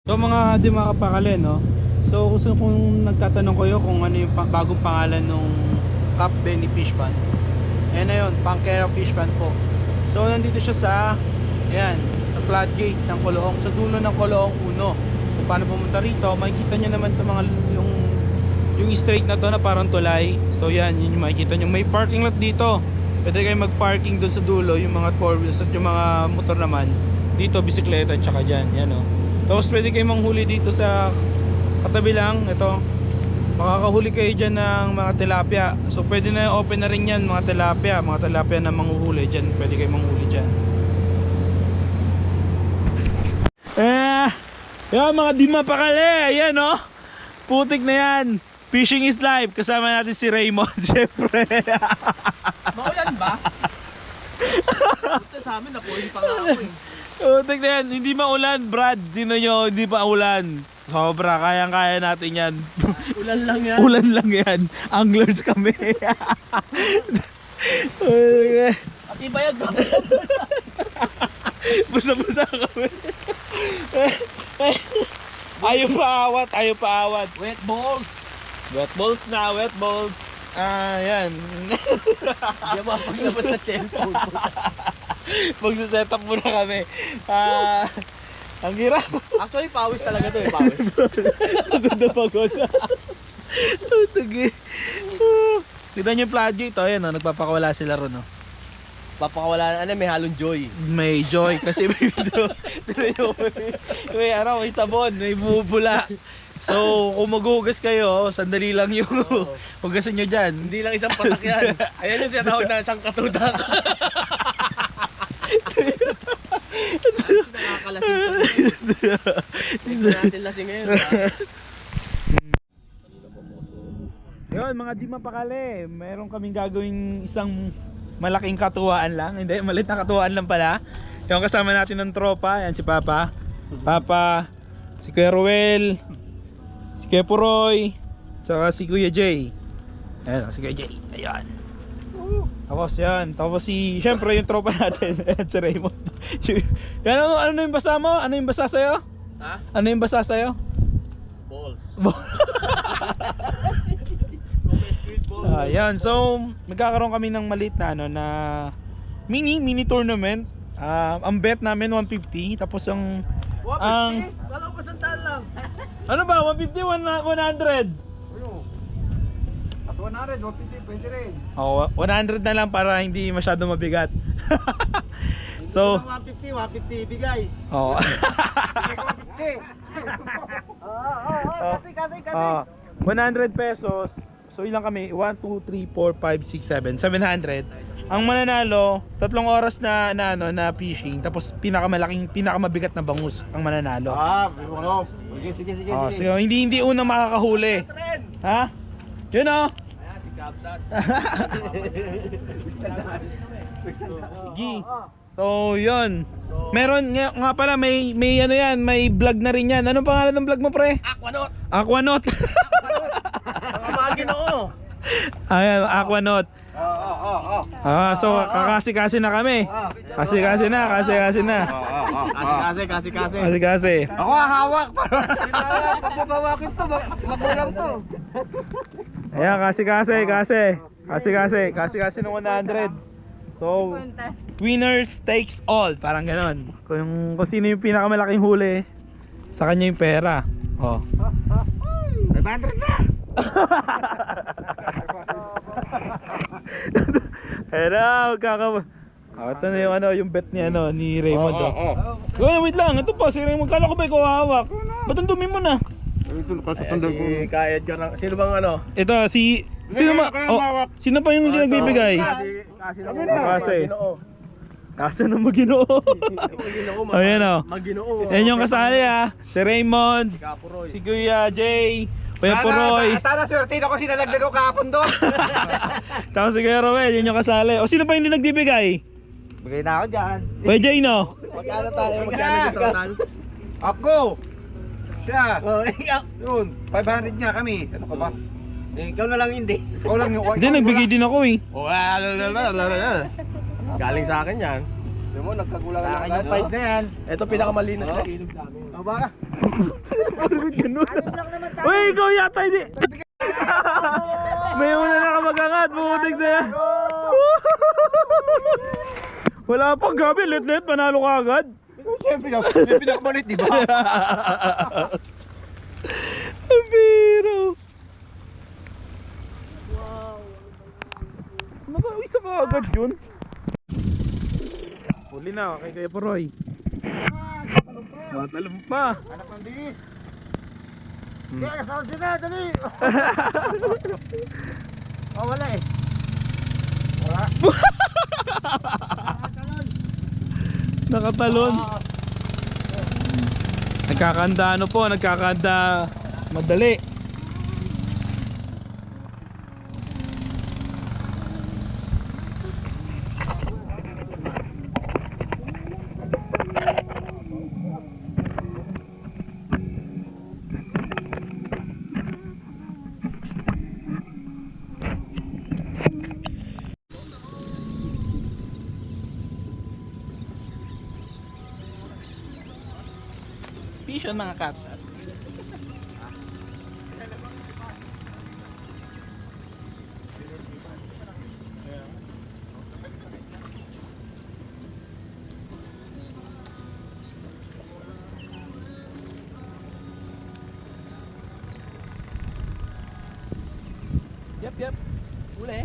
So mga di mga kapakali, no? So kung nagtatanong kayo kung ano yung bagong pangalan nung Cap Benny Fish Pond, ayan na yun, Pangkera Fish Pond po. So nandito siya sa, ayan, sa floodgate ng Coloong, sa dulo ng Coloong 1. Kung paano pumunta rito, makikita nyo naman ito mga yung straight na to na parang tulay. So yan, yun yung makikita nyo. May parking lot dito. Pwede kayo mag-parking doon sa dulo, yung mga 4 wheels at yung mga motor naman. Dito, bisikleta at saka dyan, yan o. Tapos pwede kayo manghuli dito sa katabi lang, ito. Makakahuli kayo dyan ng mga tilapia. So pwede na open na rin yan, mga tilapia na manghuhuli dyan. Pwede kayo manghuli dyan. Yan mga di mapakali, ayan o. Putik na yan. Fishing is life. Kasama natin si Raymond, syempre. Maulan ba? Ito sa amin, napuhin pa nga ako eh. Putik na yan. Hindi maulan, Brad. Sino nyo, hindi pa ulan. Sobra, kayang-kaya natin yan. Ulan lang yan. Ulan lang yan. Anglers kami. At ibayag ba? Busa-busa kami. Ayaw pa awat. Wet balls. Wet balls na, wet balls. Yan. Hindi mo paglabas na cellphone ko. Magsiset up muna kami. Ang hirap. Actually, pawis talaga to eh, pawis. Pagod. Tugi. Tignan nyo yung floodgate. Ayan o, nagpapakawala sila ron o. Papakawala na, may halong joy. May joy kasi may may sabon, may bubula. So kung maghuhugas kayo, sandali lang yung hugasan nyo dyan. Hindi lang isang patak yan. Ayan yung sinatawag na isang katudak. Nakakalasing pa rin. Hindi natin lasing ngayon. Yun mga di mapakali, meron kaming gagawing isang malaking katuwaan lang. Hindi, maliit na katuwaan lang pala. Yung kasama natin ng tropa, yan si Papa, si Kuya Ruel, si Kuya Puroy, saka si Kuya Jay. Ayan, si Kuya Jay, ayan. Tapos yan, tapos syempre yung tropa natin, si Raymond. Yan, ano yung basa mo? Ano yung basa sa'yo? Ha? Ano yung basa sa'yo? Balls. Ayan, so magkakaroon kami ng maliit na na mini tournament. Ang bet namin 150, tapos ang 150? Wala ko sandal lang. ano ba, 150, 100? At 100, 150, pwede rin. Oh, 100 na lang para hindi masyado mabigat. So 150 bigay. oh. 150. Kasi. 100 pesos. So ilang kami? 1, 2, 3, 4, 5, 6, 7 700. Ang mananalo, 3 oras na fishing, tapos pinakamabigat na bangus ang mananalo. Sige. So hindi unang makakahuli. Ha? Yun oh. Ayan, si Kapsat. Sige. So yun. Meron nga pala may ano yan, may vlog na rin yan. Anong pangalan ng vlog mo, pre? Aquanaut. Aquanaut. Ang mga Ginoo. Ayan, Aquanaut. So kakasi-kasi na kami. Kasi na. Kasi. Ako hawak para. Pagbabawakin to, magulang to. Ayan, kasi ng 100. So winners takes all, parang ganon. Kung sino yung pinakamalaking huli, sa kanya yung pera. Oh. 500 na. Hello, ito na yung yung bet ni Raymond. Wait lang, ito pa si Raymond. Kala ko ba ikaw hawak? Ba't ang dumi mo na? Kayad ka ng sino bang ano? Ito sino pa yung hindi nagbibigay? Kasi na Maginoo. Ayan o. Maginoo. Yan yung kasali si Raymond, si Kuya Jay, Kuya Puroy. Sana swerte ako sinalagdag ko kahapon doon. Tapos si Kuya Roel, yun yung kasali. O sino pa hindi nagbibigay? Bigay na ako dyan. Kuya Jay, no? Magkano tayo? Magkano total? Ako! Siya! Yun, 500 niya kami. Ano ka ba? Ikaw na lang hindi. Ikaw lang yung... Hindi, nagbigay din ako eh. Galing sa akin yan. Di mo, nagkagulang na. Sa akin yung 5 na yan. Ito pinakamalinis na ilog sa amin. Baka. Bakit ganun? Uy, ikaw yata hindi. May una na ka mag-angat, butik na yan. Wala pang gabi, let panalo ka agad. Siyempre, may pinakamalit, di ba? Ang biro. Nakawisa pa agad yun. Huli na, kay Kuya Paroy. Matalong pa. Anak ng diis. Kaya, sound na, dali. Oh, wala eh. Wala. Nakatalon. Nagkakanda ano po, nagkakanda madali. Fish on mga kapsat. Yep. Uli.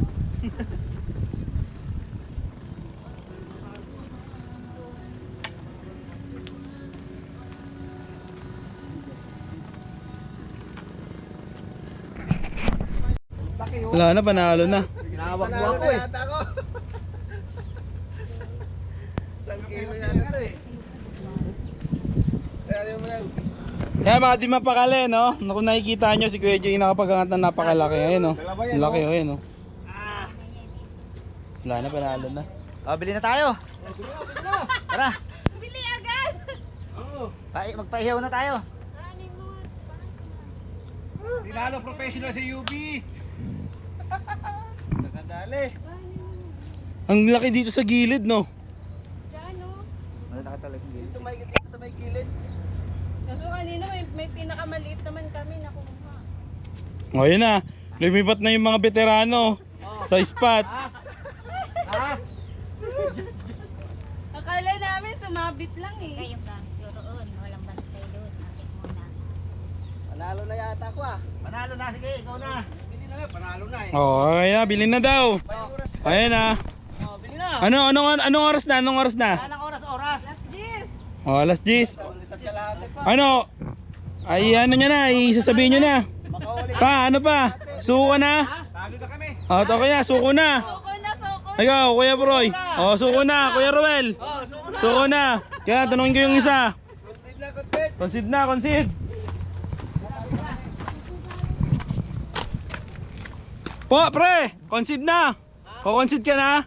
Wala na, panalo na. Tinawag mo ako eh. Isang kilo yan ito eh. Kaya mo yan. Kaya mga di mapakali, no? Kung nakikita nyo, si Kuya Jay nakapag-angat na napakalaki. Ayun, no? Ang laki, ayun, no? Wala na, panalo na. Oh, bili na tayo. Tara. Bili agad! Magpahiyaw na tayo. Tinalo professional sa UB. Nakadali. Ang laki dito sa gilid, no? Diyan, no? Wala nakatalag ng gilid. Ito may dito sa may gilid. Kaso kanina may pinakamaliit naman kami nakuha. O, yun na. Lumipat na yung mga veterano sa spot. Akala namin sumabit lang eh. Kayo ka, doon, walang bantay doon. Atik muna. Panalo na yata ako ah. Panalo na, sige, ikaw na. Bili na nga, panalo na eh. O, ayan, bilhin na daw. Ayan na. Oh, bili na. Anong oras na? Anong oras na? Anong oras? Yes! O, alas 10. Isa't kalahati pa. Ano? Ay, ano nyo na, isasabihin nyo na. Makahuli. Pa, ano pa? Suko ka na? Talo na kami. O, ito kuya, suko na. Soko na, soko! Ikaw, Kuya Broy. O, suko na, Kuya Ruel. Oh, suko na. Suko na. Kaya, tanungin ko yung isa. Concede na, concede. Concede na, concede. Po, pre, concede na. O, concede ka na.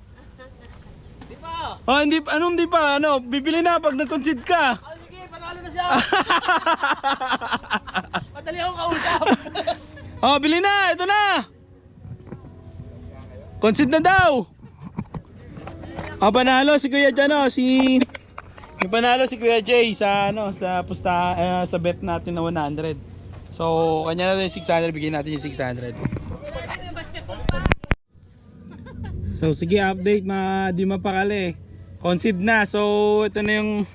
Di pa. O, hindi, anong hindi pa? Ano, bibili na pag nag-concede ka. Oh, sige, panalo na siya. Madali akong kausap. O, bili na, ito na. Concede na daw. O, panalo si Kuya Jano, yung panalo si Kuya Jay sa ano, sa sa bet natin na 100. So, kanya na rin 600, bigyan natin yung 600. So, sige, update di mapakali. Concede na. So, ito na yung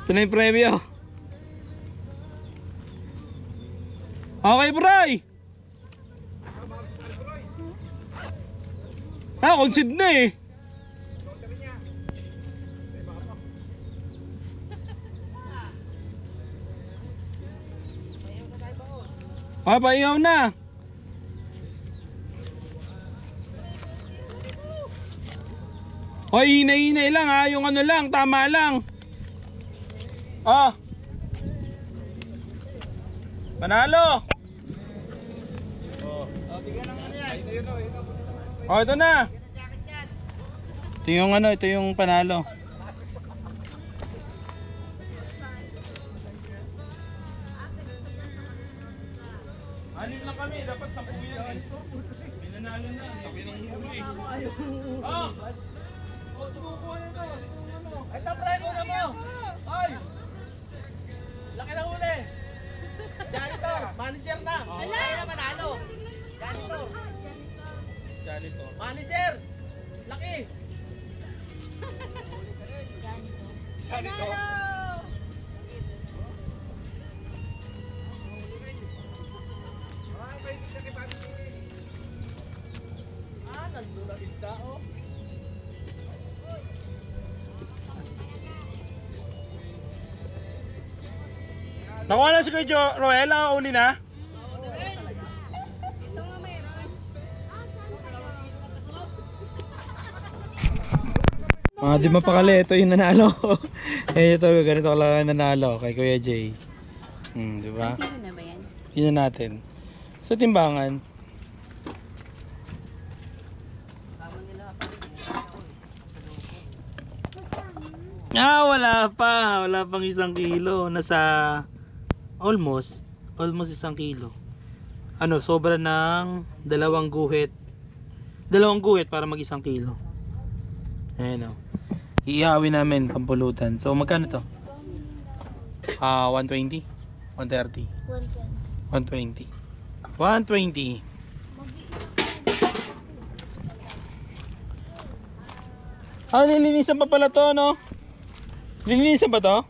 ito na yung premyo. Okay, Bray. Concede na eh. Paiyaw na. Hoy, hinay-hinay lang ha, yung ano lang, tama lang. Panalo. Ito na. Ito yung ano, ito yung panalo. Anim lang kami, dapat 10 yan. Pinanalo na, sabi ng huli. Subukuhan ito, subukuhan mo. Ay, tapray ko na mo. Ay. ganito. Manager! Laki! Ganito. Ah, nandun ang isda oh. Nakuha na si Kuya Roel, uli na. Ito nga mayroon. Mga di mapakali, ito yung nanalo. Ito, ganito lang nanalo kay Kuya Jay. Di ba? Kilo na ba yan? Tingnan natin. Sa timbangan. Wala pa. Wala pang 1 kilo. Nasa almost 1 kilo. Ano, sobra ng 2 guhit. 2 guhit para mag 1 kilo. Ayan o. Iihawin namin pampulutan. So magkano to? 120? 130? 120. 120. Nilinisan pa pala to, no? Nilinisan pa to?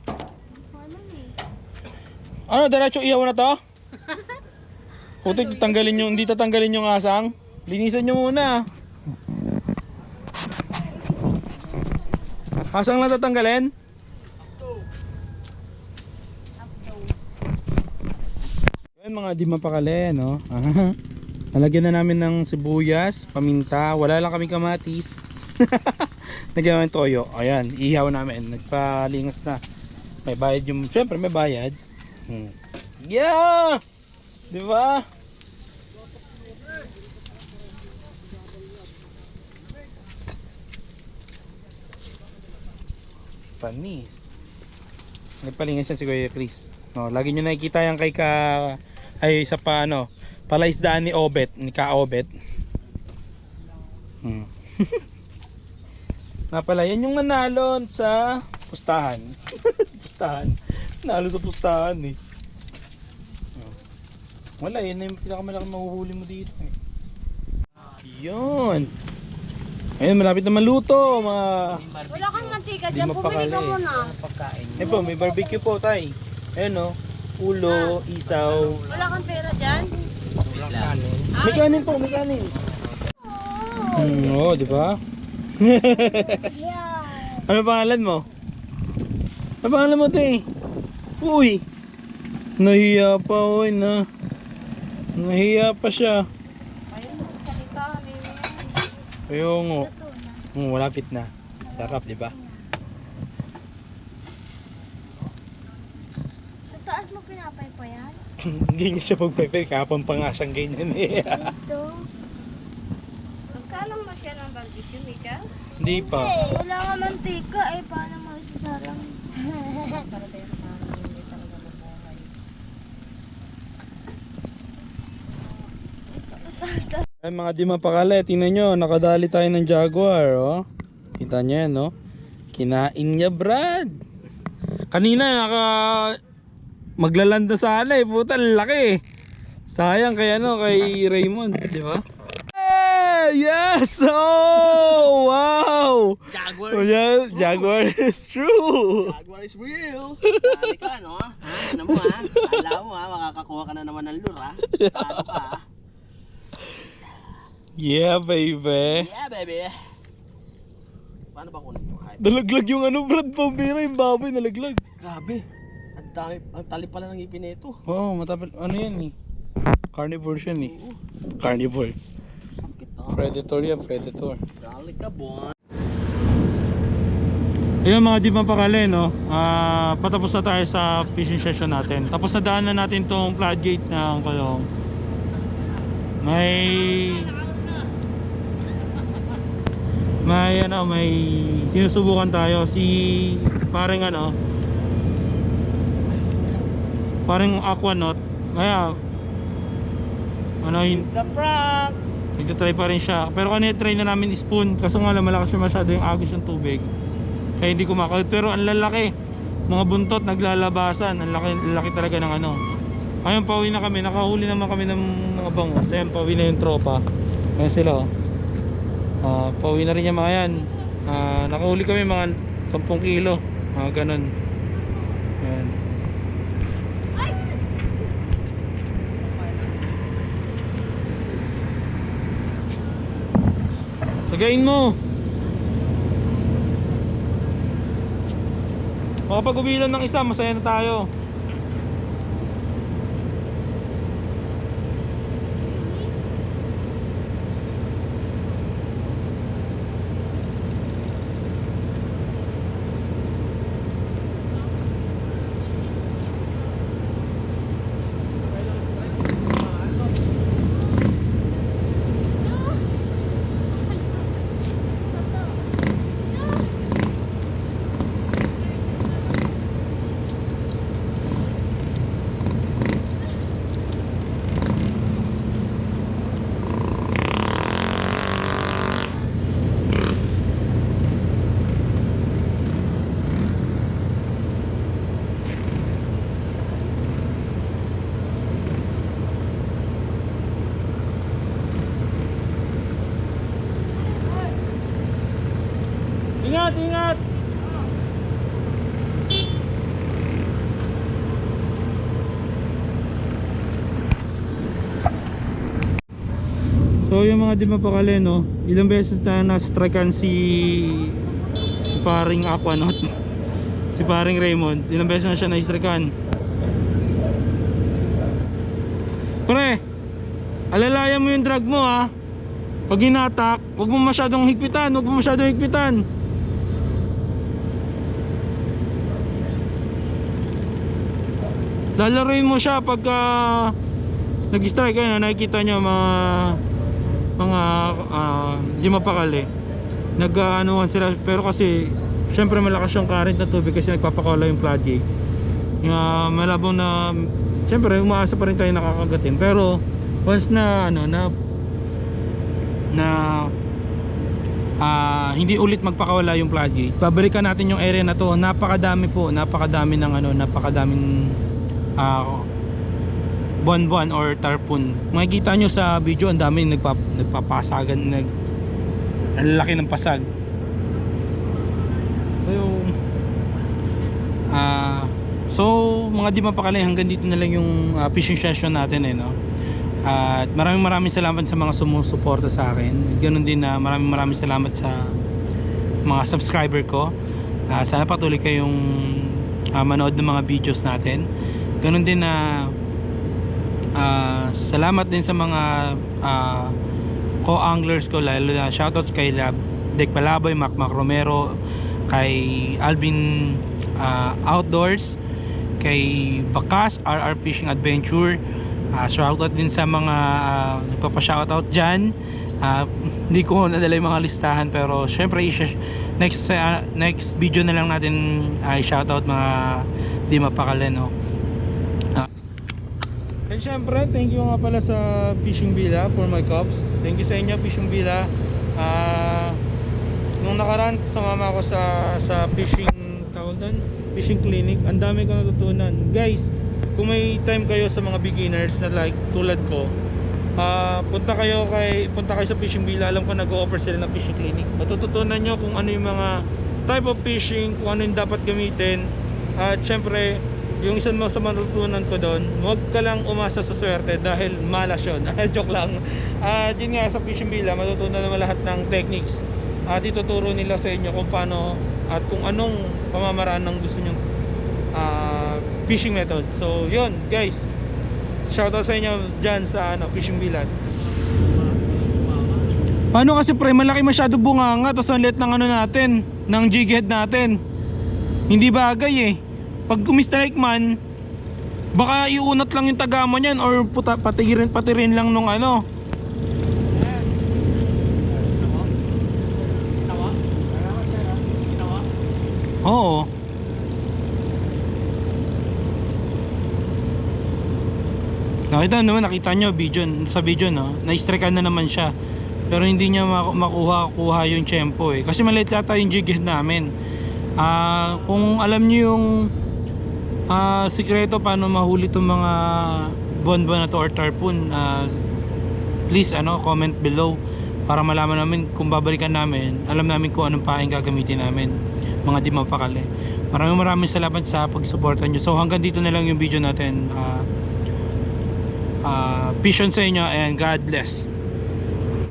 Ano, diretso ihaw na to? Putik, tanggalin yung, hindi tatanggalin yung asang. Linisan nyo muna. Asang lang tatanggalin? Ayan mga di mapakali, no? Nalagyan na namin ng sibuyas, paminta, wala lang kaming kamatis. Nagyan namin toyo. Ayan, ihaw namin. Nagpalingas na. May bayad yung, syempre may bayad. Yeah! Di ba? Panis. Nagpalingas siya si Kuya Chris. No, lagi nyo nakikita yan kay ay isa pa ano, palaisdaan ni Obet, ni Ka Obet. Nga pala, yan yung nanalo sa pustahan. Pustahan. Nanalo sa pustahan eh. Wala, yan na yung pinakamalaking mahuhuli mo dito eh. Yun. Ayun, malapit na maluto. Wala kang mantika Di dyan. mapakali. Bumili ka muna. Ayun po, may barbecue po tay. Ayun o. Ulo, isaw. Wala kang pera dyan? May kanin po, may kanin. Oo, di ba? Ano pangalan mo? Ano pangalan mo tay? Uy. Nahiya pa, uy na. Nahiya pa siya. Ayun, salita. Ayun o. Malapit na. Sarap, di ba? Sa taas mo pinapay pa yan? Hindi niya siya pagpapay. Kapon pa nga siyang ganyan eh. Ito. Magsalang mo siya ng barbecue, Mika? Hindi pa. Wala nga mantika eh. Paano mo isasalang? Para tayo hindi talaga mabuhay. Ay mga di mapakali, tingnan nyo, nakadali tayo ng Jaguar, oh. Kita nyo yan, no? Kinain niya, Brad. Kanina, maglalanda sana eh, puta, laki. Sayang kay ano, kay Raymond, di ba? Hey, yes! Oh, wow! Jaguar Oh, yes, Jaguar is true. Jaguar is real! Dali ka, no? Ha? Ano mo, ha? Alam mo, ha? Makakakuha ka na naman ng lure, ha? Paano ka, ha? Yeah, baby. Yeah, baby! Paano ba kunin ito? Nalaglag yung ano, Brad, pambira, yung baboy, nalaglag. Grabe! Ang dami, ang tali pala ng ipin nito. Oo, matapil, ano yan eh. Carnivores yan eh. Carnivores. Sakit, ha? Predator yan, predator. Dali ka, boy! Ayun mga di mapakali, no? Patapos na tayo sa fishing session natin. Tapos na daan na natin tong floodgate ng Kalong. May sinusubukan tayo si parang aquanaut. Kaya It's a prank! nagtatry pa rin siya. Pero kanina try na namin spoon. Kaso nga lang malakas siya masyado yung agos ng tubig. Kaya hindi kumakawit. Pero ang lalaki. Mga buntot naglalabasan. Ang laki talaga ng ano. Ayun, pauwi na kami. Nakahuli naman kami ng mga bangos. Ayun, pauwi na yung tropa. Ayun sila, oh. Pauwi na rin yung mga yan. Nakahuli kami mga 10 kilo, mga ganun. Ayan. Sagain mo. Makapag-uwilan ng isa, masaya na tayo. Ingat, ingat. So yung mga di mapakali, no, ilang beses na na-strikean si paring Aquanaut, si paring Raymond, ilang beses na siya na-strikean. Pre, alalayan mo yung drag mo, ha. Pag hinatak, huwag mo masyadong higpitan, huwag mo masyadong higpitan. Lalaruin mo siya pagka nag-strike. Ayun, nakikita nyo mga di mapakali, nag-anuhan sila, pero kasi syempre malakas yung current na tubig kasi nagpapakala yung floodgate. Malabong na syempre umaasa pa rin tayo nakakagatin, pero once na hindi ulit magpakawala yung floodgate, babalikan natin yung area na to. Napakadami ng napakadaming buwan-buwan or tarpon. Makikita nyo sa video, ang dami nagpapasagan, ang laki ng pasag. So yung mga di mapakali, hanggang dito na lang yung fishing session natin, no? At maraming salamat sa mga sumusuporta sa akin. Ganoon din na maraming salamat sa mga subscriber ko. Sana patuloy kayong manood ng mga videos natin. Ganoon din na salamat din sa mga co-anglers ko, lalo na shoutouts kay Dek Palaboy, Mac Romero, kay Alvin Outdoors, kay Bakas RR Fishing Adventure. Shoutout din sa mga nagpapa-shoutout dyan. Hindi ko nadala yung mga listahan, pero syempre next video na lang natin shoutout mga di mapakali, no? And syempre thank you nga pala sa Fishing Villa for my cups. Thank you sa inyo, Fishing Villa. Nung nakaraan sumama ako sa fishing clinic, ang dami kong natutunan, guys. Kung may time kayo sa mga beginners na like tulad ko, punta kayo sa Fishing Villa. Alam ko nag-o-offer sila ng fishing clinic. Matututunan nyo kung ano yung mga type of fishing, kung ano yung dapat gamitin. At syempre, yung isang sa matutunan ko doon, huwag ka lang umasa sa swerte dahil malas yun. Joke lang. At yun nga, sa Fishing Villa, matutunan naman lahat ng techniques. At ituturo nila sa inyo kung paano at kung anong pamamaraan ng gusto nyong fishing method. So yun guys, shoutout sa inyo dyan sa Fishing Villa. Paano kasi pre, malaki masyado bunganga, tapos ang liit ng natin, ng jig head natin, hindi bagay eh. Pag gumistrike man, baka iunat lang yung tagama niyan, or patirin lang nung oo. Nakita nyo sa video, no? Na-strikean na naman siya, pero hindi niya makuha yung tempo eh, kasi maliit yata yung jig head namin. Kung alam niyo yung sikreto paano mahuli itong mga buwan-buwan na to or tarpon, please comment below para malaman namin kung babalikan namin, alam namin kung anong paing gagamitin namin, mga di mapakali. Maraming salamat sa pagsuporta nyo. So hanggang dito na lang yung video natin. Peace on sa inyo and God bless.